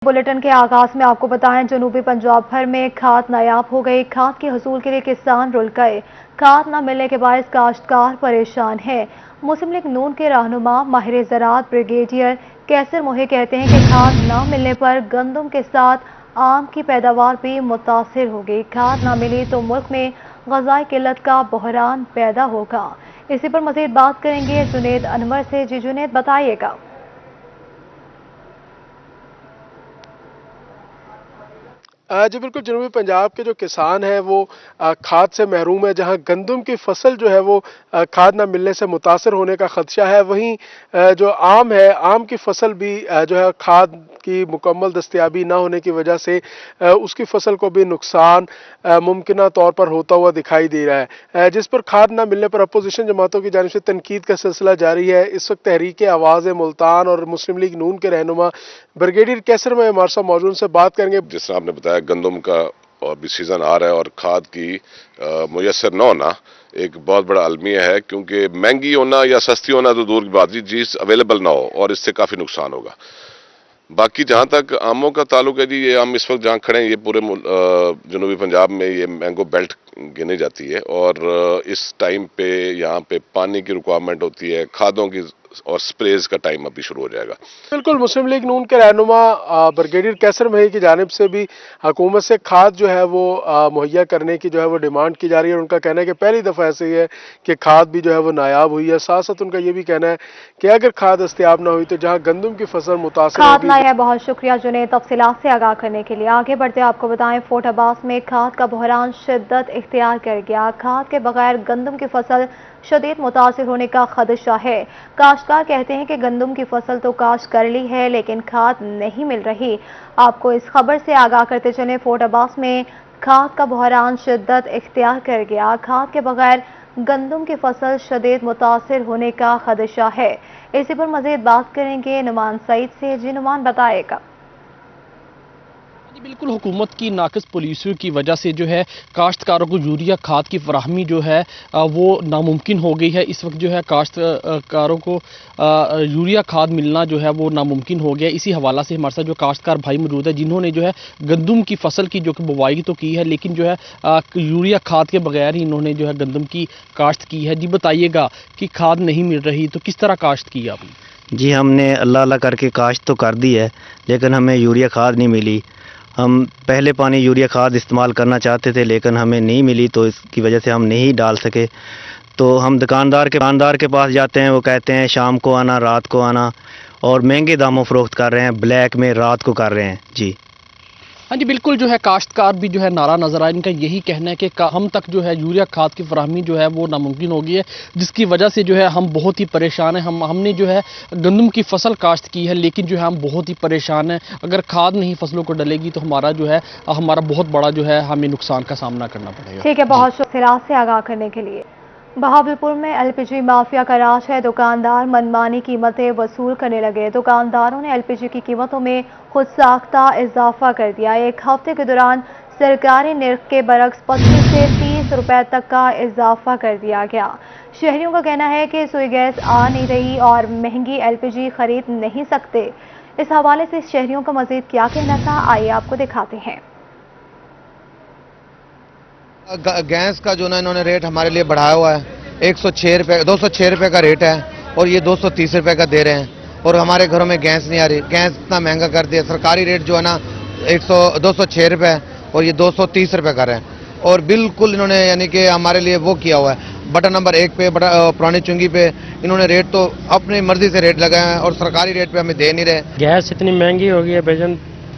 Bulletin के आगाज में आपको बताएं, जनूबी पंजाब भर में खाद नायाब हो गई। खाद के हसूल के लिए किसान रुल गए। खाद न मिलने के बायस काश्तकार परेशान है। मुस्लिम लीग नून के रहनुमा माहिर ज़राअत ब्रिगेडियर कैसर मोहे कहते हैं कि खाद न मिलने पर गंदम के साथ आम की पैदावार भी मुतासिर होगी। खाद न मिली तो मुल्क में ग़ज़ाई किल्लत का बहरान पैदा होगा। इसी पर मज़ीद बात करेंगे जुनैद अनवर से। जी जुनैद, बताइएगा। जी बिल्कुल, जनूबी पंजाब के जो किसान हैं वो खाद से महरूम है। जहां गंदम की फसल जो है वो खाद ना मिलने से मुतासर होने का खदशा है, वहीं जो आम है, आम की फसल भी जो है खाद की मुकम्मल दस्तयाबी ना होने की वजह से उसकी फसल को भी नुकसान मुमकिन तौर पर होता हुआ दिखाई दे रहा है, जिस पर खाद ना मिलने पर अपोजिशन जमातों की जानिब से तनकीद का सिलसिला जारी है। इस वक्त तहरीक आवाज़ मुल्तान और मुस्लिम लीग नून के रहनुमा ब्रिगेडियर कैसर में हमारे साथ मौजूद से बात करेंगे। जिस तरह आपने बताया, गंदम का और भी सीजन आ रहा है और खाद की मुयसर न होना एक बहुत बड़ा अलमिया है, क्योंकि महंगी होना या सस्ती होना तो दूर की बात, चीज अवेलेबल ना हो और इससे काफी नुकसान होगा। बाकी जहां तक आमों का ताल्लुक है जी, ये हम इस वक्त जहां खड़े हैं ये पूरे जनूबी पंजाब में ये मैंगो बेल्ट गिनी जाती है और इस टाइम पे यहाँ पे पानी की रिक्वायरमेंट होती है, खादों की और स्प्रेज का टाइम अभी शुरू हो जाएगा। बिल्कुल, मुस्लिम लीग नून के रहनुमा ब्रिगेडियर कैसर मही की जानिब से भी हुकूमत से खाद जो है वो मुहैया करने की जो है वो डिमांड की जा रही है। उनका कहना है कि पहली दफ़ा ऐसे ही है कि खाद भी जो है वो नायाब हुई है। साथ साथ उनका ये भी कहना है कि अगर खाद दस्तयाब ना हुई तो जहाँ गंदम की फसल मुतासिर खाद नायाब। बहुत शुक्रिया जुनैद तफसीलात से आगाह करने के लिए। आगे बढ़ते आपको बताएं, फोर्ट अब्बास में खाद का बहरान शिद्दत इख्तियार कर गया। खाद के बगैर गंदम की फसल शदीद मुतासिर होने का खदशा है। काश्तकार कहते हैं कि गंदम की फसल तो काश्त कर ली है लेकिन खाद नहीं मिल रही। आपको इस खबर से आगाह करते चले, फोर्ट अब्बास में खाद का बहरान शिद्दत इख्तियार कर गया। खाद के बगैर गंदम की फसल शदीद मुतासिर होने का खदशा है। इसी पर मजीद बात करेंगे नुमान सईद से। जी नुमान, बताएगा। बिल्कुल, हुकूमत की नाक़िस पॉलिसियों की वजह से जो है काश्तकारों को यूरिया खाद की फराहमी जो है वो नामुमकिन हो गई है। इस वक्त जो है काश्तकारों को यूरिया खाद मिलना जो है वो नामुमकिन हो गया। इसी हवाला से हमारे साथ जो काश्तकार भाई मौजूद है, जिन्होंने जो है गंदम की फसल की जो कि बुवाई तो की है, लेकिन जो है यूरिया खाद के बगैर ही इन्होंने जो है गंदम की काश्त की है। जी बताइएगा कि खाद नहीं मिल रही तो किस तरह काश्त की आपने? जी, हमने अल्लाह अल्लाह करके काश्त तो कर दी है, लेकिन हमें यूरिया खाद नहीं मिली। हम पहले पानी यूरिया खाद इस्तेमाल करना चाहते थे लेकिन हमें नहीं मिली, तो इसकी वजह से हम नहीं डाल सके। तो हम दुकानदार के पास जाते हैं, वो कहते हैं शाम को आना, रात को आना, और महंगे दामों फरोख्त कर रहे हैं, ब्लैक में रात को कर रहे हैं। जी हाँ जी बिल्कुल, जो है काश्तकार भी जो है नारा नजर आया। इनका यही कहना है कि हम तक जो है यूरिया खाद की फराहमी जो है वो नामुमकिन हो गई है, जिसकी वजह से जो है हम बहुत ही परेशान हैं। हमने जो है गंदम की फसल काश्त की है लेकिन जो है हम बहुत ही परेशान हैं। अगर खाद नहीं फसलों को डलेगी तो हमारा जो है बहुत बड़ा जो है हमें नुकसान का सामना करना पड़ेगा। ठीक है, बहुत शुक्रिया से आगाह करने के लिए। बहावलपुर में एलपीजी माफिया का राज है। दुकानदार मनमानी कीमतें वसूल करने लगे। दुकानदारों ने एलपीजी की कीमतों में खुद साख्ता इजाफा कर दिया। एक हफ्ते के दौरान सरकारी निर्ख के बरक्स 25 से 30 रुपए तक का इजाफा कर दिया गया। शहरियों का कहना है कि सुई गैस आ नहीं रही और महंगी एलपीजी खरीद नहीं सकते। इस हवाले से शहरियों का मजीद क्या कहना था, आइए आपको दिखाते हैं। गैस का जो ना इन्होंने रेट हमारे लिए बढ़ाया हुआ है। 106 रुपये 206 रुपये का रेट है और ये 230 रुपये का दे रहे हैं, और हमारे घरों में गैस नहीं आ रही। गैस इतना महंगा कर दिया। सरकारी रेट जो है ना 206 रुपये और ये 230 रुपये कर रहे हैं, और बिल्कुल इन्होंने यानी कि हमारे लिए वो किया हुआ है। बटन नंबर 1 पे पुरानी चुंगी पे इन्होंने रेट तो अपनी मर्जी से रेट लगाए हैं और सरकारी रेट पे हमें दे नहीं रहे। गैस इतनी महंगी हो गई है बेजन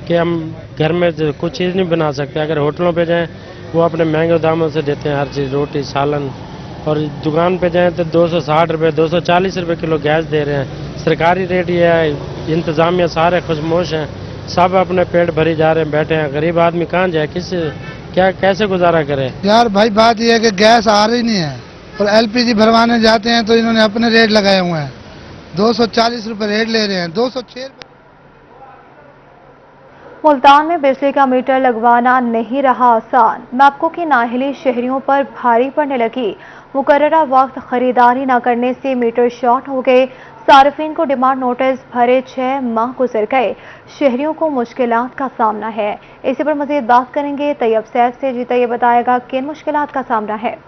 कि हम घर में कुछ चीज़ नहीं बना सकते। अगर होटलों पे जाएं वो अपने महंगे दामों से देते हैं हर चीज़, रोटी सालन, और दुकान पे जाएं तो 260 रुपये 240 रुपये किलो गैस दे रहे हैं। सरकारी रेट ये है, इंतज़ामिया सारे खुशमोश हैं, सब अपने पेट भरी जा रहे हैं, बैठे हैं। गरीब आदमी कहाँ जाए, कैसे गुजारा करे? यार भाई, बात यह है कि गैस आ रही नहीं है और एलपीजी भरवाने जाते हैं तो इन्होंने अपने रेट लगाए हुए हैं। 240 रुपये रेट ले रहे हैं, 206 रुपये। मुल्तान में बिजली का मीटर लगवाना नहीं रहा आसान। मैपको की नाअहली शहरियों पर भारी पड़ने लगी। मुकर्ररा वक्त खरीदारी न करने से मीटर शॉर्ट हो गए। सार्फिन को डिमांड नोटिस भरे 6 माह गुजर गए, शहरियों को मुश्किलात का सामना है। इसी पर मजीद बात करेंगे तैयब सैफ से। जी तैयब, बताएगा किन मुश्किलात का सामना है?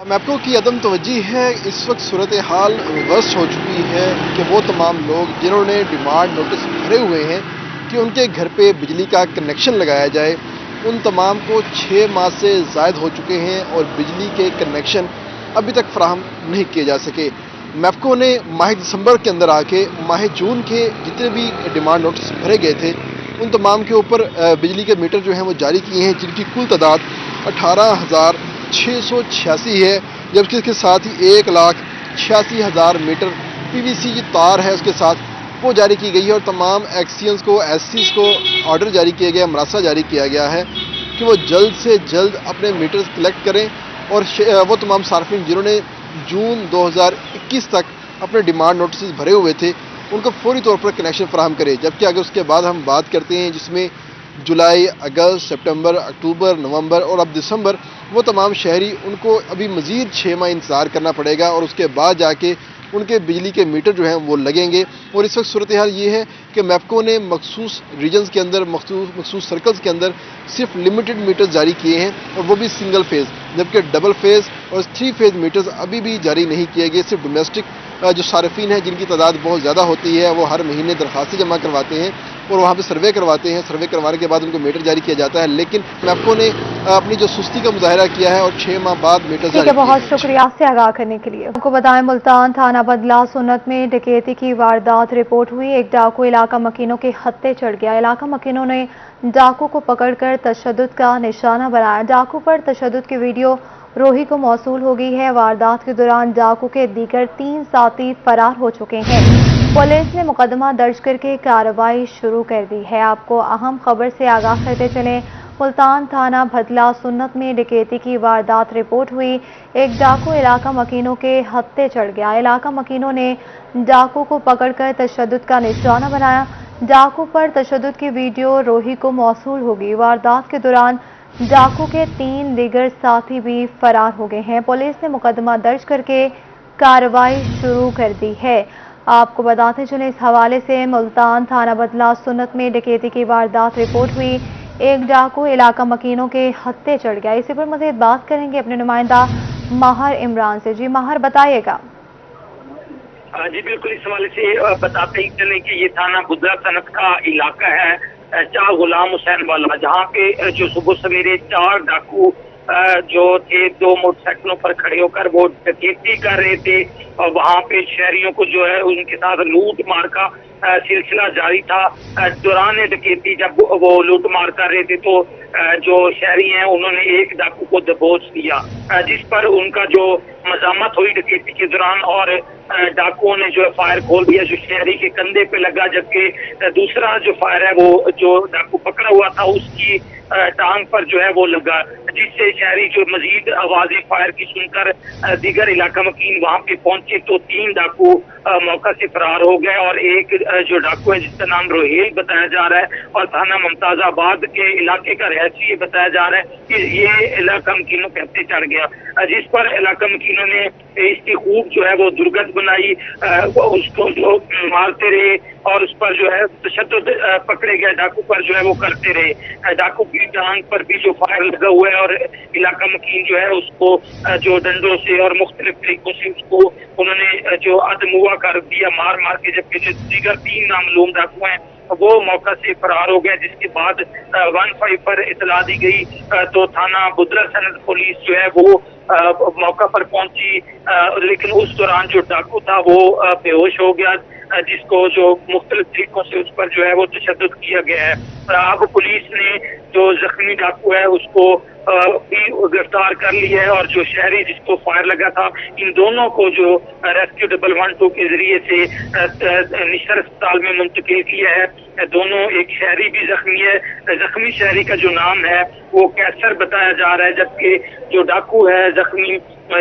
मैप्को की अदम तवज्जी है, इस वक्त सूरत हाल रिवर्स हो चुकी है कि वो तमाम लोग जिन्होंने डिमांड नोटिस भरे हुए हैं कि उनके घर पे बिजली का कनेक्शन लगाया जाए, उन तमाम को 6 माह से ज़ायद हो चुके हैं और बिजली के कनेक्शन अभी तक फराहम नहीं किए जा सके। मैप्को ने माह दिसंबर के अंदर आके माह जून के जितने भी डिमांड नोटिस भरे गए थे उन तमाम के ऊपर बिजली के मीटर जो हैं वो जारी किए हैं, जिनकी कुल तादाद 18,686 है, जबकि इसके साथ ही 1,86,000 मीटर PVC की तार है उसके साथ वो जारी की गई है। और तमाम एक्सियंस को, SCs को ऑर्डर जारी किया गया, मरासा जारी किया गया है कि वो जल्द से जल्द अपने मीटर्स कलेक्ट करें और वो तमाम सार्फिन जिन्होंने जून 2021 तक अपने डिमांड नोटिस भरे हुए थे उनको फौरी तौर पर कनेक्शन फराहम करें। जबकि अगर उसके बाद हम बात करते हैं जिसमें जुलाई, अगस्त, सितंबर, अक्टूबर, नवंबर और अब दिसंबर, वो तमाम शहरी उनको अभी मज़ीद 6 माह इंतज़ार करना पड़ेगा और उसके बाद जाके उनके बिजली के मीटर जो हैं वो लगेंगे। और इस वक्त सूरत हाल ये है कि मैप्को ने मखसूस रीजन्स के अंदर, मखसूस सर्कल्स के अंदर सिर्फ लिमिटेड मीटर्स जारी किए हैं और वो भी सिंगल फेज़, जबकि डबल फेज़ और 3 फेज़ मीटर्स अभी भी जारी नहीं किए गए। सिर्फ डोमेस्टिक जो सार्फिन हैं जिनकी तादाद बहुत ज़्यादा होती है वो हर महीने दरख्वास्तें जमा करवाते हैं और वहाँ पे सर्वे करवाते हैं, सर्वे करवाने के बाद उनको मीटर जारी किया जाता है। लेकिन मैप्को ने अपनी जो सुस्ती का मुजाहरा किया है और 6 माह बाद मीटर जारी किए। बहुत शुक्रिया से आगाह करने के लिए। आपको बताएं, मुल्तान थाना बदला सुन्नत में डकैती की वारदात रिपोर्ट हुई। एक डाकू इलाका मकीनों के हत्थे चढ़ गया। इलाका मकीनों ने डाकू को पकड़कर तशद्दुद का निशाना बनाया। डाकू पर तशद्दुद की वीडियो रोही को मौसूल हो गई है। वारदात के दौरान डाकू के दीगर 3 साथी फरार हो चुके हैं। पुलिस ने मुकदमा दर्ज करके कार्रवाई शुरू कर दी है। आपको अहम खबर से आगाह करते चलें, मुल्तान थाना भदला सुन्नत में डकैती की वारदात रिपोर्ट हुई। एक डाकू इलाका मकीनों के हत्थे चढ़ गया। इलाका मकीनों ने डाकू को पकड़कर तशद्दुद का निशाना बनाया। डाकू पर तशद्दुद की वीडियो रोही को मौसूल होगी। वारदात के दौरान डाकू के 3 दीगर साथी भी फरार हो गए हैं। पुलिस ने मुकदमा दर्ज करके कार्रवाई शुरू कर दी है। आपको बताते चलें, इस हवाले से मुल्तान थाना बदला सुन्नत में डकैती की वारदात रिपोर्ट हुई। एक डाकू इलाका मकीनों के हत्थे चढ़ गया। इसी पर मज़ीद बात करेंगे अपने नुमाइंदा माहर इमरान से। जी माहर, बताइएगा। जी बिल्कुल, इस हवाले से बताते ही चले कि ये थाना बुदला सनत का इलाका है, चार गुलाम हुसैन वाला, जहाँ पे जो सुबह सवेरे 4 डाकू जो थे 2 मोटरसाइकिलों पर खड़े होकर वो डकैती कर रहे थे और वहाँ पे शहरियों को जो है उनके साथ लूट मार का सिलसिला जारी था। दौरान डकैती जब वो लूट मार कर रहे थे तो जो शहरी हैं उन्होंने एक डाकू को दबोच दिया, जिस पर उनका जो मजामत हुई डकैती के दौरान और डाकुओं ने जो फायर खोल दिया जो शहरी के कंधे पे लगा, जबकि दूसरा जो फायर है वो जो डाकू पकड़ा हुआ था उसकी टांग पर जो है वो लगा, जिससे शहरी जो मजीद आवाजें फायर की सुनकर दीगर इलाका मकीन वहां पे पहुंचे तो 3 डाकू मौका से फरार हो गए और एक जो डाकू है जिसका नाम रोहेल बताया जा रहा है और थाना मुमताजाबाद के इलाके का रहसी ये बताया जा रहा है कि ये इलाका मकीनों पे हत्थे चढ़ गया, जिस पर इलाका मकीनों ने इसकी खूब जो है वो दुर्गत बनाई, उसको जो मारते रहे और उस पर जो है तशद्दुद पकड़े गए डाकू पर जो है वो करते रहे। डाकू की टांग पर भी जो फायर लगा हुआ है और इलाका मकीन जो है उसको जो डंडों से और मुख्तलिफ तरीकों से उसको उन्होंने जो अदमुआ कर दिया मार मार के, जबकि जो दीगर 3 नामलूम डाकू हैं वो मौका से फरार हो गए। जिसके बाद 15 पर इतला दी गई तो थाना बुदला सनत पुलिस जो है वो मौका पर पहुंची, लेकिन उस दौरान जो डाकू था वो बेहोश हो गया, जिसको जो मुख्तलिफ तरीकों से उस पर जो है वो तशद्दुद किया गया है। अब पुलिस ने जो जख्मी डाकू है उसको भी गिरफ्तार कर लिया है और जो शहरी जिसको फायर लगा था इन दोनों को जो रेस्क्यू 112 के जरिए से निशर अस्पताल में मुंतकिल किया है। दोनों, एक शहरी भी जख्मी है, जख्मी शहरी का जो नाम है वो कैसर बताया जा रहा है, जबकि जो डाकू है जख्मी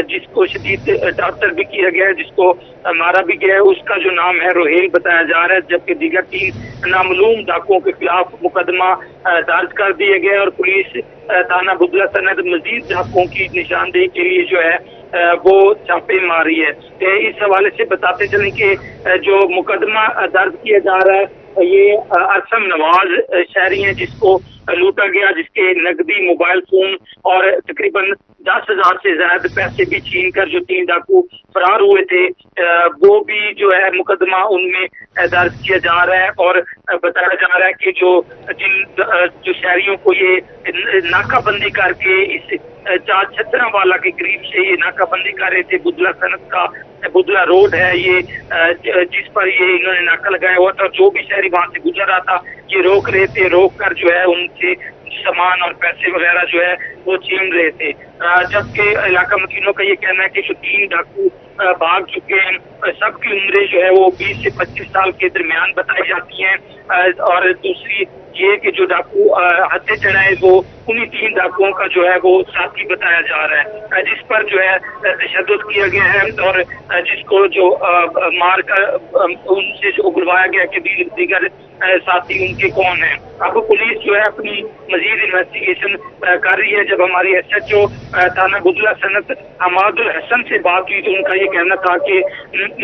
जिसको शदीद डॉक्टर भी किया गया है, जिसको मारा भी गया है, उसका जो नाम है रोहेल बताया जा रहा है, जबकि दीगर 3 नामलूम डाकुओं के खिलाफ मुकदमा दर्ज कर दिए गए और पुलिस थाना बुदला सनत मजीद डाकुओं की निशानदेही के लिए जो है वो छापे मारी है। इस हवाले से बताते चलें कि जो मुकदमा दर्ज किया जा रहा है ये अरसम नवाज शहरी हैं जिसको लूटा गया, जिसके नकदी, मोबाइल फोन और तकरीबन 10,000 से ज्यादा पैसे भी छीन कर जो 3 डाकू फरार हुए थे, वो भी जो है मुकदमा उनमें दर्ज किया जा रहा है। और बताया जा रहा है कि जो शहरियों को ये नाकाबंदी करके इस 4 छतरा वाला के करीब से ये नाकाबंदी कर रहे थे, बुदला सनत का बुदला रोड है ये, जिस पर ये इन्होंने नाका लगाया हुआ था। जो भी शहरी वहां से गुजर रहा था ये रोक रहे थे, रोक कर जो है उनसे सामान और पैसे वगैरह जो है वो छीन रहे थे। जबकि इलाका मकीनों का ये कहना है कि जो 3 डाकू भाग चुके हैं, सबकी उम्रें जो है वो 20 से 25 साल के दरमियान बताई जाती हैं। और दूसरी ये कि जो डाकू हत्या चढ़ाए वो उन्हीं 3 डाकुओं का जो है वो साथी बताया जा रहा है, जिस पर जो है तशद्दुद किया गया है और जिसको जो मार कर उनसे जो उगलवाया गया कि दीगर साथी उनके कौन है। अब पुलिस जो है अपनी मजीद इन्वेस्टिगेशन कर रही है। जब हमारी SHO थाना बुदला सनत हमादुल हसन से बात हुई तो उनका ये कहना था कि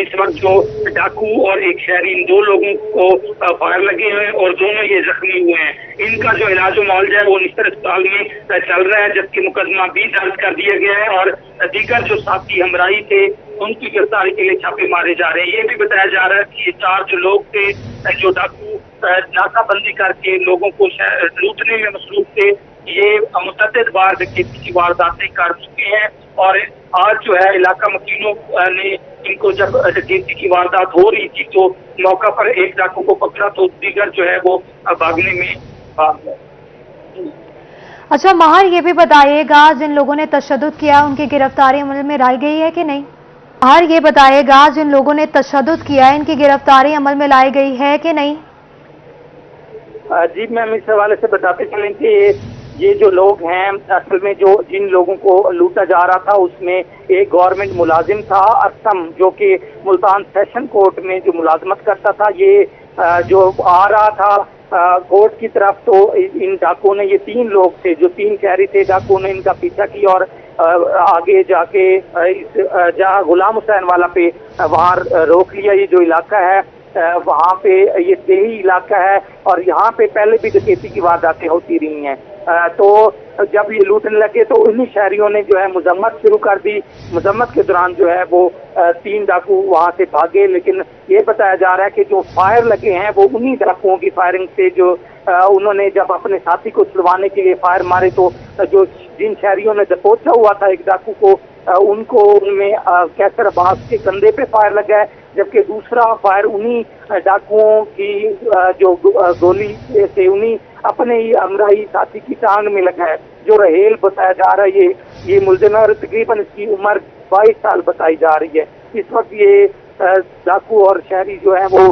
इस वक्त जो डाकू और एक शहरी, इन 2 लोगों को फायर लगे हुए हैं और दोनों ये जख्मी हुए हैं। इनका जो इलाज मुआवजा है वो निस्तर अस्पताल में चल रहा है, जबकि मुकदमा भी दर्ज कर दिया गया है और दीगर जो साथी हमराही थे उनकी गिरफ्तारी के लिए छापे मारे जा रहे हैं। ये भी बताया जा रहा है कि ये 4 जो लोग थे जो डाकू नाकाबंदी करके लोगों को लूटने में मसरूफ थे, ये मुतअद्दिद बार डकैती की वारदातें कर चुके हैं। और आज जो है इलाका मकीनों ने इनको जब डकैती की वारदात हो रही थी तो मौका पर एक डाकू को पकड़ा तो दीगर जो है वो भागने में भाग गए। अच्छा महार, ये भी बताइएगा जिन लोगों ने तशद्दुद किया उनकी गिरफ्तारी अमल में लाई गई है कि नहीं? महार, ये बताइएगा जिन लोगों ने तशद्दुद किया इनकी गिरफ्तारी अमल में लाई गई है कि नहीं? जी मैम, इस हवाले से बताते चलें कि ये जो लोग हैं असल में जो जिन लोगों को लूटा जा रहा था उसमें एक गवर्नमेंट मुलाजिम था अरसम, जो कि मुल्तान सेशन कोर्ट में जो मुलाजमत करता था। ये जो आ रहा था कोर्ट की तरफ तो इन डाकुओं ने, ये 3 लोग थे जो 3 शहरी थे, डाकुओं ने इनका पीछा किया और आगे जाके जहाँ गुलाम हुसैन वाला पे वहाँ रोक लिया। ये जो इलाका है वहाँ पे ये देही इलाका है और यहाँ पे पहले भी डकैती की वारदातें होती रही हैं। तो जब ये लूटने लगे तो उन्हीं शहरियों ने जो है मजम्मत शुरू कर दी। मजम्मत के दौरान जो है वो 3 डाकू वहाँ से भागे, लेकिन ये बताया जा रहा है कि जो फायर लगे हैं वो उन्हीं डाकुओं की फायरिंग से, जो उन्होंने जब अपने साथी को छुड़वाने के लिए फायर मारे तो जो जिन शहरियों ने दबोचा हुआ था एक डाकू को, उनको उनमें कैसर अब्बास के कंधे पे फायर लगा है, जबकि दूसरा फायर उन्हीं डाकुओं की जो गोली से उन्हीं अपने ही हमराही साथी की टांग में लगा है। जो रहेल बताया जा रहा है ये मुलजिम है और तकरीबन इसकी उम्र 22 साल बताई जा रही है। इस वक्त ये डाकू और शहरी जो है वो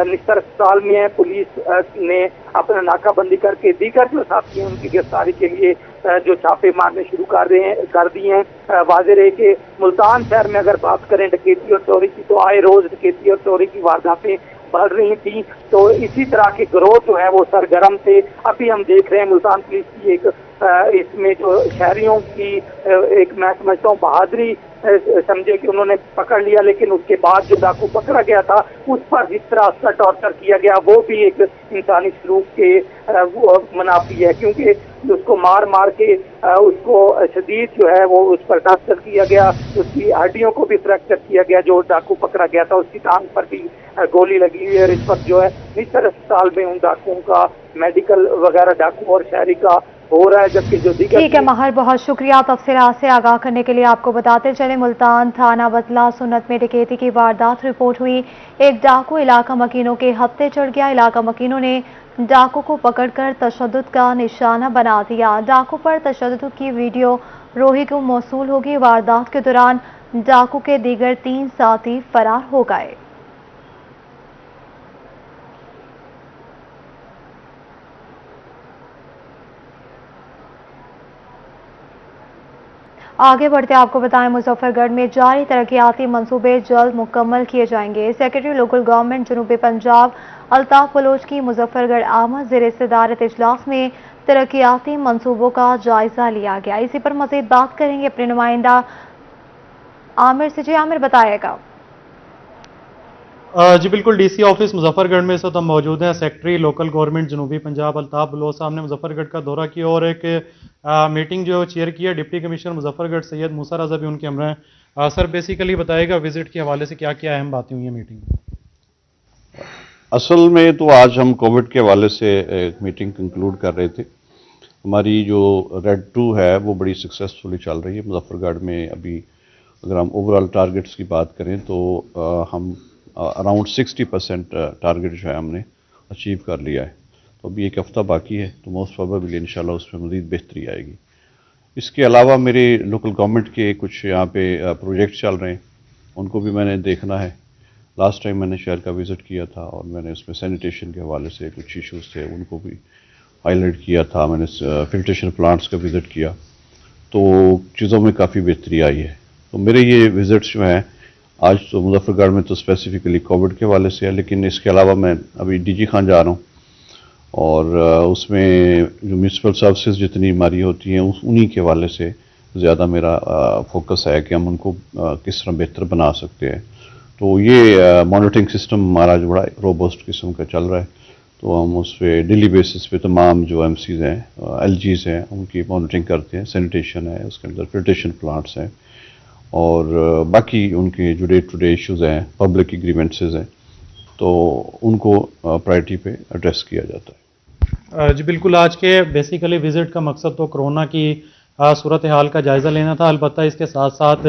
निस्तर अस्पताल में है। पुलिस ने अपना नाकाबंदी करके दीगर जो साथी हैं उनकी गिरफ्तारी के लिए जो छापे मारने शुरू कर दिए हैं। वाज़ेह रहे कि मुल्तान शहर में अगर बात करें डकैती और चोरी की तो आए रोज डकैती और चोरी की वारदातें बढ़ रही थी, तो इसी तरह के गिरोह जो है वो सरगर्म थे। अभी हम देख रहे हैं मुल्तान पुलिस की एक इसमें जो शहरियों की एक मैं समझता हूँ बहादुरी समझे कि उन्होंने पकड़ लिया, लेकिन उसके बाद जो डाकू पकड़ा गया था उस पर जिस तरह उसका टॉर्चर किया गया वो भी एक इंसानी सलूक के मुनाफी है, क्योंकि उसको मार मार के उसको शदीद जो है वो उस पर टॉर्चर किया गया, उसकी हड्डियों को भी फ्रैक्चर किया गया। जो डाकू पकड़ा गया था उसकी टांग पर भी गोली लगी हुई है और इस वक्त जो है निस्तर अस्पताल में उन डाकुओं का मेडिकल वगैरह डाकू और शहरी का हो रहा है, जबकि जो दीगर। ठीक है महार, बहुत शुक्रिया तफसीलात से आगाह करने के लिए। आपको बताते चले मुल्तान थाना बदला सुन्नत में डकैती की वारदात रिपोर्ट हुई। एक डाकू इलाका मकीनों के हत्थे चढ़ गया। इलाका मकीनों ने डाकू को पकड़कर तशद्दुद का निशाना बना दिया। डाकू पर तशद्दुद की वीडियो रोही को मौसूल होगी। वारदात के दौरान डाकू के दीगर 3 साथी फरार हो गए। आगे बढ़ते आपको बताएं, मुजफ्फरगढ़ में जारी तरक्याती मंसूबे जल्द मुकम्मल किए जाएंगे। सेक्रेटरी लोकल गवर्नमेंट जनूबी पंजाब अल्ताफ बलोच की मुजफ्फरगढ़ आमद ज़ेर सदारत इजलास में तरक्याती मंसूबों का जायजा लिया गया। इसी पर मजीद बात करेंगे अपने नुमाइंदा आमिर से। जी आमिर, बताएगा। जी बिल्कुल, डीसी ऑफिस मुजफ्फरगढ़ में इस वक्त हम मौजूद हैं। सेक्रेटरी लोकल गवर्नमेंट जनूबी पंजाब अल्ताफ बलोच साहब ने मुजफ्फरगढ़ का दौरा किया और एक मीटिंग जो चेयर की है डिप्टी कमिश्नर मुजफ्फरगढ़ सैयद मूसा रजा भी उनके हमरा हैं। सर बेसिकली बताएगा विजिट के हवाले से क्या क्या अहम बातें हुई हैं मीटिंग में। असल में तो आज हम कोविड के हवाले से एक मीटिंग कंक्लूड कर रहे थे। हमारी जो रेड 2 है वो बड़ी सक्सेसफुली चल रही है मुजफ्फरगढ़ में। अभी अगर हम ओवरऑल टारगेट्स की बात करें तो हम अराउंड 60% टारगेट जो है हमने अचीव कर लिया है। तो अभी एक हफ़्ता बाकी है, तो मोस्ट प्रोबेबली इंशाल्लाह उसमें मज़ीद बेहतरी आएगी। इसके अलावा मेरे लोकल गवर्नमेंट के कुछ यहाँ पे प्रोजेक्ट चल रहे हैं, उनको भी मैंने देखना है। लास्ट टाइम मैंने शहर का विज़िट किया था और मैंने उसमें सैनिटेशन के हवाले से कुछ इश्यूज़ थे, उनको भी हाईलाइट किया था। मैंने फिल्ट्रेशन प्लांट्स का विज़िट किया, तो चीज़ों में काफ़ी बेहतरी आई है। तो मेरे ये विज़िट्स जो हैं आज तो मुजफ्फरगढ़ में तो स्पेसिफिकली कोविड के हवाले से है, लेकिन इसके अलावा मैं अभी डीजी खान जा रहा हूँ और उसमें जो म्यूनसिपल सर्विसेज जितनी हमारी होती हैं उन्हीं के हवाले से ज़्यादा मेरा फोकस है कि हम उनको किस तरह बेहतर बना सकते हैं। तो ये मॉनिटरिंग सिस्टम हमारा जो बड़ा रोबस्ट किस्म का चल रहा है, तो हम उस पर डेली बेसिस पे तमाम जो एमसीज हैं, एलजीज हैं, उनकी मॉनिटरिंग करते हैं। सैनिटेशन है, उसके अंदर फिल्ट्रेशन प्लांट्स हैं और बाकी उनके जो डे टू डे इश्यूज़ हैं, पब्लिक एग्रीमेंट्स हैं, तो उनको प्रायोरिटी पे एड्रेस किया जाता है। जी बिल्कुल, आज के बेसिकली विज़िट का मकसद तो कोरोना की सूरत हाल का जायज़ा लेना था। अलबत्ता इसके साथ साथ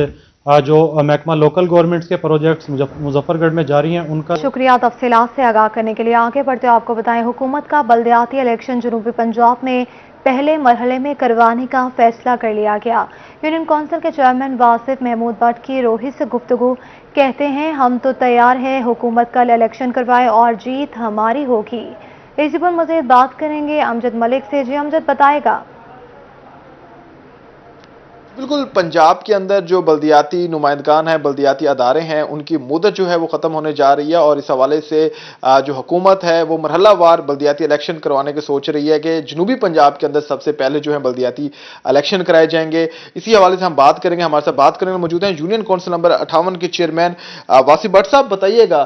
जो महकमा लोकल गवर्नमेंट्स के प्रोजेक्ट्स मुजफ्फरगढ़ में जारी हैं उनका शुक्रिया। तफसीलात से आगाह करने के लिए आगे बढ़ते आपको बताएं, हुकूमत का बल्दियाती इलेक्शन जनूबी पंजाब में पहले मरहले में करवाने का फैसला कर लिया गया। यूनियन काउंसिल के चेयरमैन वासिफ महमूद भट्ट की रोहित से गुफ्तगू, कहते हैं हम तो तैयार हैं, हुकूमत कल इलेक्शन करवाए और जीत हमारी होगी। इसी पर मज़ीद बात करेंगे अमजद मलिक से। जी अमजद, बताएगा। बिल्कुल, पंजाब के अंदर जो बल्दियाती नुमाइंदगान हैं, बल्दियाती अदारे हैं, उनकी मुद्दत जो है वो ख़त्म होने जा रही है और इस हवाले से जो हुकूमत है वो मरहलावार बल्दियाती इलेक्शन करवाने की सोच रही है कि जनूबी पंजाब के अंदर सबसे पहले जो है बल्दियाती इलेक्शन कराए जाएंगे। इसी हवाले से हम बात करेंगे। हमारे साथ बात करने में मौजूद हैं यूनियन काउंसिल नंबर 58 के चेयरमैन वासिफ भट्ट साहब। बताइएगा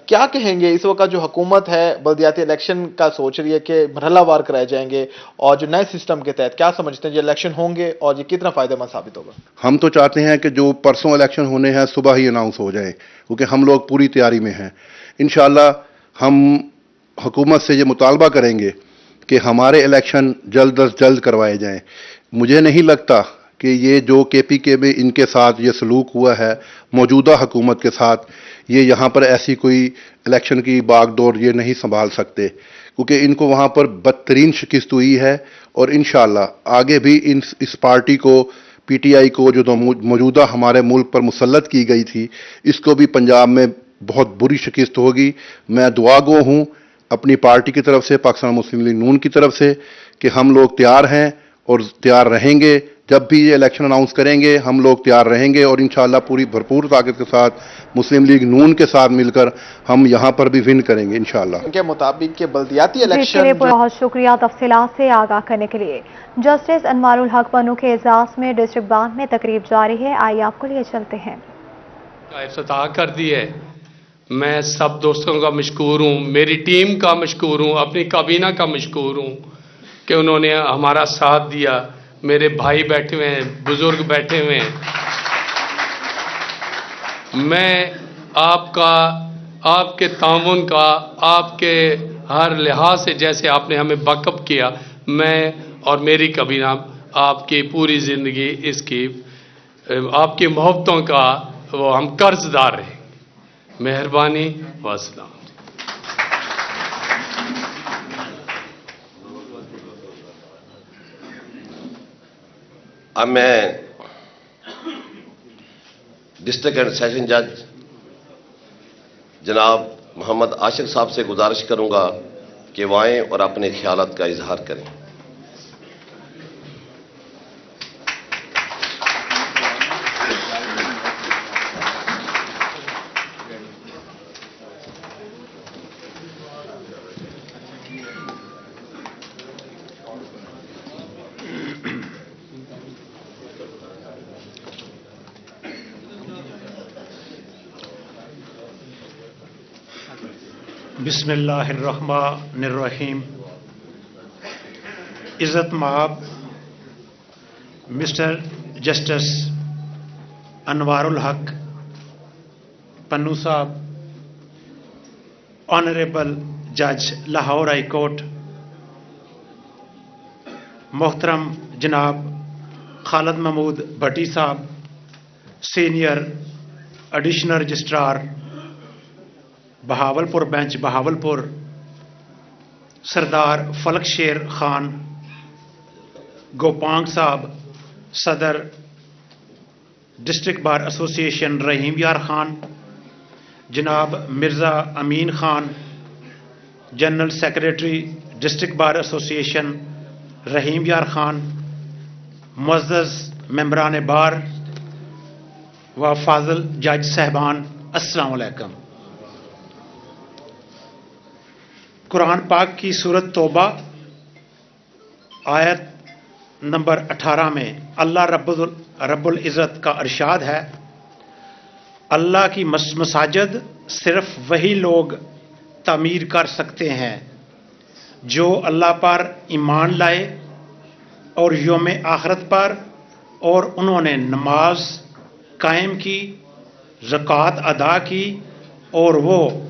क्या कहेंगे इस वक्त जो हुकूमत है बल्दियाती इलेक्शन का सोच रही है कि मरहलावार कराए जाएंगे और जो नए सिस्टम के तहत क्या समझते हैं जो इलेक्शन होंगे और ये कितना फायदेमंद साबित होगा? हम तो चाहते हैं कि जो परसों इलेक्शन होने हैं सुबह ही अनाउंस हो जाए, क्योंकि हम लोग पूरी तैयारी में हैं। इंशाल्लाह हम हुकूमत से ये मुतालबा करेंगे कि हमारे इलेक्शन जल्द अज जल्द करवाए जाएं। मुझे नहीं लगता कि ये जो केपीके में इनके साथ ये सलूक हुआ है मौजूदा हुकूमत के साथ, ये यहाँ पर ऐसी कोई इलेक्शन की बागडोर ये नहीं संभाल सकते, क्योंकि इनको वहाँ पर बदतरीन शिकस्त हुई है और इंशाल्लाह आगे भी इस पार्टी को, पीटीआई को जो मौजूदा हमारे मुल्क पर मुसल्लत की गई थी, इसको भी पंजाब में बहुत बुरी शिकस्त होगी। मैं दुआगो हूँ अपनी पार्टी की तरफ से, पाकिस्तान मुस्लिम लीग नून की तरफ से, कि हम लोग तैयार हैं और तैयार रहेंगे। जब भी ये इलेक्शन अनाउंस करेंगे हम लोग तैयार रहेंगे और इंशाल्लाह पूरी भरपूर ताकत के साथ मुस्लिम लीग नून के साथ मिलकर हम यहाँ पर भी विन करेंगे इंशाल्लाह। इनके मुताबिक के बल्दियाती इसके लिए इलेक्शन बहुत शुक्रिया तफसीलात से आगाह करने के लिए। जस्टिस अनवारुल हक बनू के एजाज में डिस्ट्रिक्ट बांध में तकरीब जारी है, आइए आपको लिए चलते हैं। इफ्तिताह कर दी है। मैं सब दोस्तों का मशकूर हूँ, मेरी टीम का मशकूर हूँ, अपनी काबीना का मशकूर हूँ कि उन्होंने हमारा साथ दिया। मेरे भाई बैठे हुए हैं, बुजुर्ग बैठे हुए हैं। मैं आपका, आपके ताउन का, आपके हर लिहाज से जैसे आपने हमें बैकअप किया, मैं और मेरी काबीना आपकी पूरी ज़िंदगी इसकी आपकी मोहब्बतों का वो हम कर्जदार रहेंगे। मेहरबानी वस्सलाम। अब मैं डिस्ट्रिक्ट एंड सेशन जज जनाब मोहम्मद आशिक साहब से गुजारिश करूंगा कि वो आएं और अपने ख्यालात का इजहार करें। बिस्मिल्लाहिर्रहमानिर्रहीम। इज़्ज़त माब मिस्टर जस्टिस अनवारुल हक पन्नू साहब, ऑनरेबल जज लाहौर हाई कोर्ट, मोहतरम जनाब खालिद महमूद भट्टी साहब, senior additional registrar Bahawalpur bench Bahawalpur, Sardar Falak Sher Khan Gopang साहब, सदर district bar association Rahim Yar Khan, जनाब Mirza Amin Khan, general secretary district bar association Rahim Yar Khan, मुअज़्ज़ज़ मेंबरान बार व फाजिल जज साहबान, अस्सलाम वालेकुम। कुरान पाक की सूरत तौबा आयत नंबर 18 में अल्लाह रब्बुल इज़्ज़त का इरशाद है, अल्लाह की मसाजिद सिर्फ वही लोग तामीर कर सकते हैं जो अल्लाह पर ईमान लाए और यौम आखिरत पर, और उन्होंने नमाज कायम की, ज़कात अदा की, और वो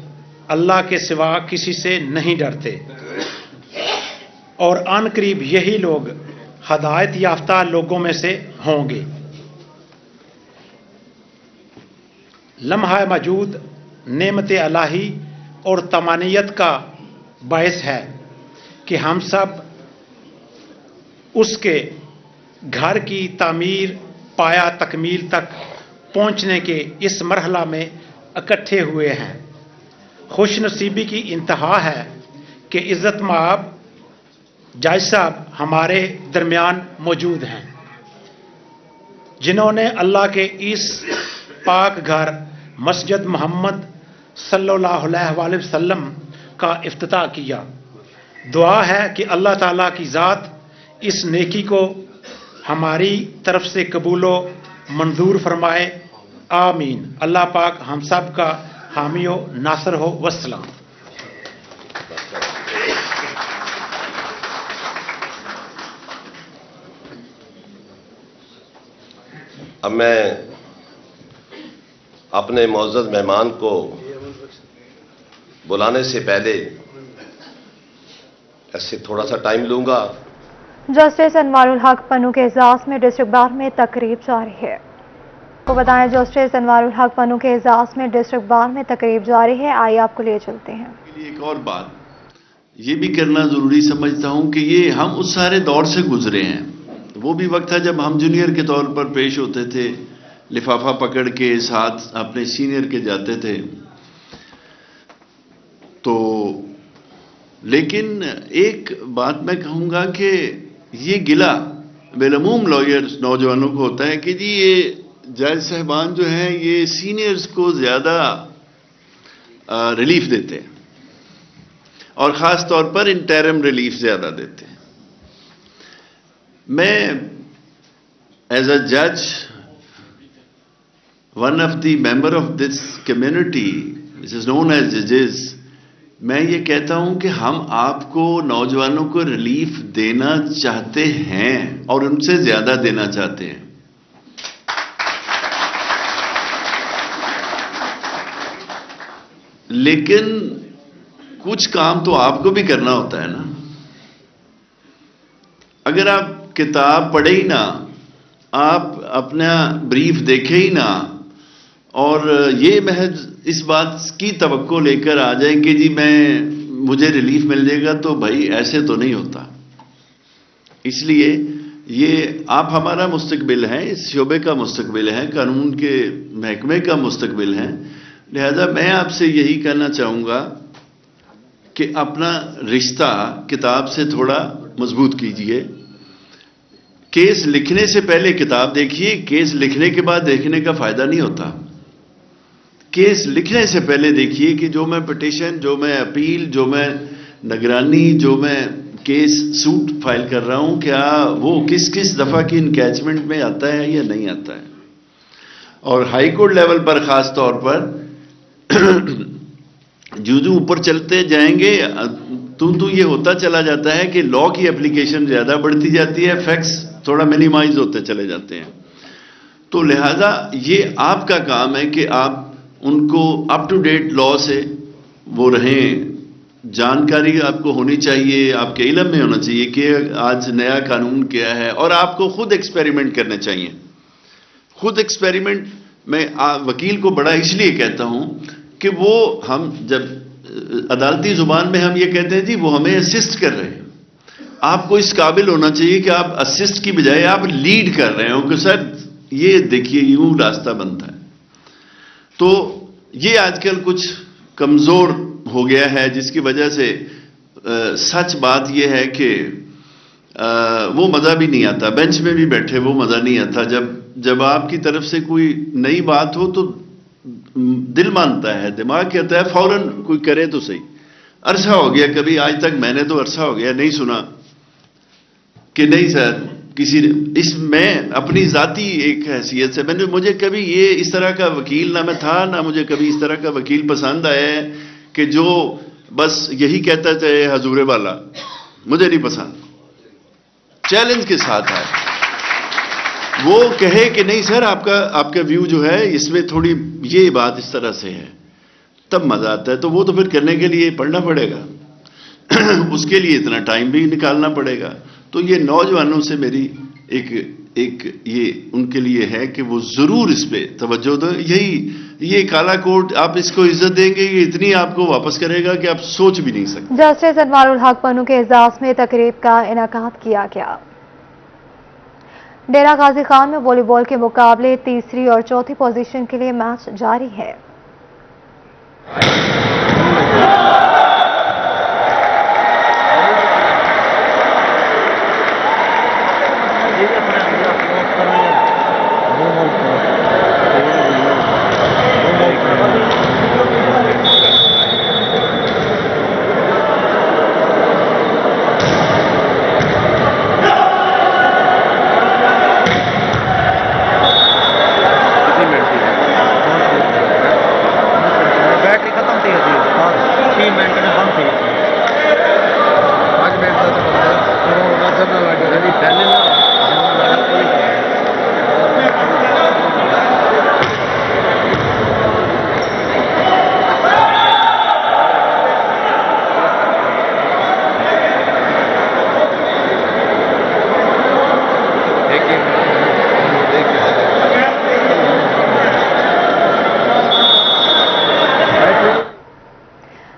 अल्लाह के सिवा किसी से नहीं डरते, और आन करीब यही लोग हदायत याफ्ता लोगों में से होंगे। लम्हा मौजूद नेमत इलाही और तमानियत का बायस है कि हम सब उसके घर की तामीर पाया तकमील तक पहुंचने के इस मरहला में इकट्ठे हुए हैं। खुश नसीबी की इंतहा है कि इज़्ज़त माब जज साहब हमारे दरमियान मौजूद हैं, जिन्होंने अल्लाह के इस पाक घर मस्जिद मोहम्मद सल्लल्लाहु अलैहि वसल्लम का इफ्तिताह किया। दुआ है कि अल्लाह ताला की ज़ात इस नेकी को हमारी तरफ से कबूलो मंजूर फरमाए, आमीन। अल्लाह पाक हम सब का हामी हो नासर हो। वस्सलाम। अब मैं अपने मुअज़्ज़ज़ मेहमान को बुलाने से पहले ऐसे थोड़ा सा टाइम लूंगा। जस्टिस अनवारुल हक पन्नू के एजाज में डिस्ट्रिक्ट बार में तकरीब जारी है। आपको बताएं, जस्टिस अनवारुल हक पन्नू के एजाज में डिस्ट्रिक्ट बार में तकरीब जारी है। आइए आपको ले चलते हैं। एक और बात ये भी करना जरूरी समझता हूं कि ये हम उस सारे दौर से गुजरे हैं। वो भी वक्त था जब हम जूनियर के तौर पर पेश होते थे, लिफाफा पकड़ के साथ अपने सीनियर के जाते थे। तो लेकिन एक बात मैं कहूँगा कि ये गिला बेलमूम लॉयर्स नौजवानों को होता है कि जी ये जज साहबान जो हैं ये सीनियर्स को ज़्यादा रिलीफ देते हैं और ख़ास तौर पर इंटरिम रिलीफ ज़्यादा देते हैं। मैं एज अ जज, one of the member of this community which is known as जजेस, मैं ये कहता हूं कि हम आपको नौजवानों को रिलीफ देना चाहते हैं और उनसे ज्यादा देना चाहते हैं। लेकिन कुछ काम तो आपको भी करना होता है ना। अगर आप किताब पढ़े ही ना, आप अपना ब्रीफ देखे ही ना, और ये महज इस बात की तवक्को लेकर आ जाए कि जी मुझे रिलीफ मिल जाएगा, तो भाई ऐसे तो नहीं होता। इसलिए ये आप हमारा मुस्तकबिल हैं, इस शोबे का मुस्तकबिल हैं, कानून के महकमे का मुस्तकबिल हैं। लिहाजा मैं आपसे यही कहना चाहूँगा कि अपना रिश्ता किताब से थोड़ा मजबूत कीजिए। केस लिखने से पहले किताब देखिए, केस लिखने के बाद देखने का फायदा नहीं होता। केस लिखने से पहले देखिए कि जो मैं पिटीशन, जो मैं अपील, जो मैं निगरानी, जो मैं केस सूट फाइल कर रहा हूं, क्या वो किस किस दफ़ा की इनकैचमेंट में आता है या नहीं आता है। और हाई कोर्ट लेवल पर ख़ास तौर पर जो ऊपर चलते जाएंगे तो ये होता चला जाता है कि लॉ की एप्लीकेशन ज़्यादा बढ़ती जाती है, फैक्ट्स थोड़ा मिनिमाइज होते चले जाते हैं। तो लिहाजा ये आपका काम है कि आप उनको अप टू डेट लॉ से वो रहें, जानकारी आपको होनी चाहिए, आपके इल्म में होना चाहिए कि आज नया कानून क्या है, और आपको खुद एक्सपेरिमेंट करने चाहिए। खुद एक्सपेरिमेंट मैं वकील को बड़ा इसलिए कहता हूं कि वो हम जब अदालती जुबान में हम ये कहते हैं जी वो हमें असिस्ट कर रहे हैं, आपको इस काबिल होना चाहिए कि आप असिस्ट की बजाय आप लीड कर रहे हो कि सर ये देखिए यूं रास्ता बनता है। तो ये आजकल कुछ कमजोर हो गया है, जिसकी वजह से सच बात यह है कि वो मजा भी नहीं आता, बेंच में भी बैठे वो मजा नहीं आता। जब आपकी तरफ से कोई नई बात हो तो दिल मानता है, दिमाग कहता है फौरन कोई करे तो सही। अरसा हो गया, कभी आज तक मैंने तो अरसा हो गया नहीं सुना कि नहीं सर किसी मैं अपनी जाती एक हैसियत से मुझे कभी ये इस तरह का वकील ना मैं था, ना मुझे कभी इस तरह का वकील पसंद आया है कि जो बस यही कहता चाहे हजूरे वाला, मुझे नहीं पसंद। चैलेंज के साथ है वो कहे कि नहीं सर आपका व्यू जो है इसमें थोड़ी ये बात इस तरह से है, तब मजा आता है। तो वो तो फिर करने के लिए पढ़ना पड़ेगा उसके लिए इतना टाइम भी निकालना पड़ेगा। तो ये नौजवानों से मेरी एक ये उनके लिए है कि वो जरूर इस पे तवज्जो दो। ये काला कोट आप इसको इज्जत देंगे, ये इतनी आपको वापस करेगा कि आप सोच भी नहीं सकते। जस्टिस अनवारुल हक पन्नू के एजाज में तकरीब का इनेकाद किया गया। डेरा गाजी खान में वॉलीबॉल के मुकाबले तीसरी और चौथी पोजीशन के लिए मैच जारी है।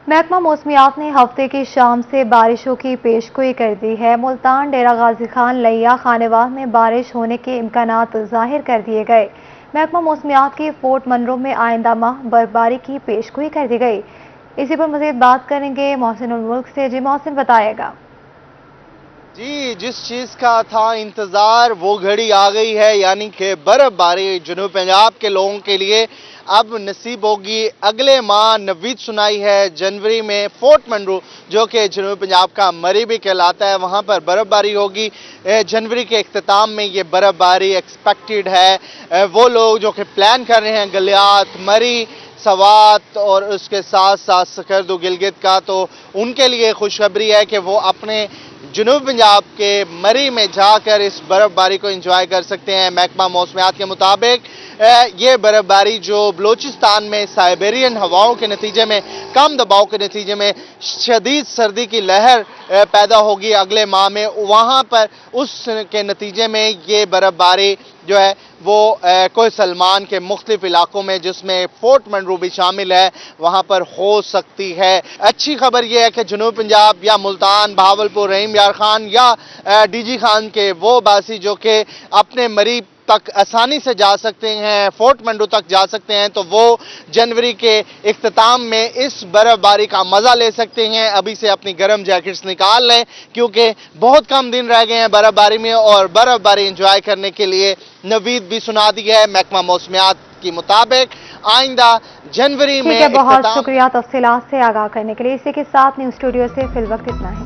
महकमा मौसमियात ने हफ्ते की शाम से बारिशों की पेशगोई कर दी है। मुल्तान, डेरा गाजी खान, लैया, खानेवाल में बारिश होने के इम्कानात जाहिर कर दिए गए। महकमा मौसमियात की फोर्ट मनरो में आइंदा माह बर्फबारी की पेशगोई कर दी गई। इसी पर मजीद बात करेंगे मोहसिन उल मुल्क से। जी मोहसिन, बताएगा। जी, जिस चीज़ का था इंतज़ार वो घड़ी आ गई है, यानी कि बर्फबारी जनूब पंजाब के लोगों के लिए अब नसीब होगी। अगले माह नवीद सुनाई है जनवरी में फोर्ट मनरो जो कि जनूब पंजाब का मरी भी कहलाता है, वहाँ पर बर्फबारी होगी। जनवरी के इख्तिताम में ये बर्फबारी एक्सपेक्टेड है। वो लोग जो कि प्लान कर रहे हैं गलियात, मरी, सवात और उसके साथ साथ सकरदू गिलगित का, तो उनके लिए खुशखबरी है कि वो अपने जनूब पंजाब के मरी में जाकर इस बर्फबारी को एंजॉय कर सकते हैं। महकमा मौसमियात के मुताबिक ये बर्फबारी जो बलूचिस्तान में साइबेरियन हवाओं के नतीजे में, कम दबाव के नतीजे में शदीद सर्दी की लहर पैदा होगी अगले माह में, वहाँ पर उसके नतीजे में ये बर्फबारी जो है वो कोई सलमान के मुख्तलिफ इलाकों में जिसमें फोर्ट मनरो भी शामिल है वहाँ पर हो सकती है। अच्छी खबर यह है कि जनूब पंजाब या मुल्तान, भावलपुर, रहीम यार खान या डीजी खान के वो बासी जो कि अपने मरी तक आसानी से जा सकते हैं, फोर्ट मनरो तक जा सकते हैं, तो वो जनवरी के इख्तिताम में इस बर्फबारी का मजा ले सकते हैं। अभी से अपनी गर्म जैकेट्स निकाल लें क्योंकि बहुत कम दिन रह गए हैं बर्फबारी में और बर्फबारी एंजॉय करने के लिए नवीद भी सुना दी है महकमा मौसमियात के मुताबिक। आइंदा जनवरी में बहुत शुक्रिया तफसीलात से आगाह करने के लिए। इसी के साथ न्यूज़ स्टूडियो से फिल वक्त इतना ही।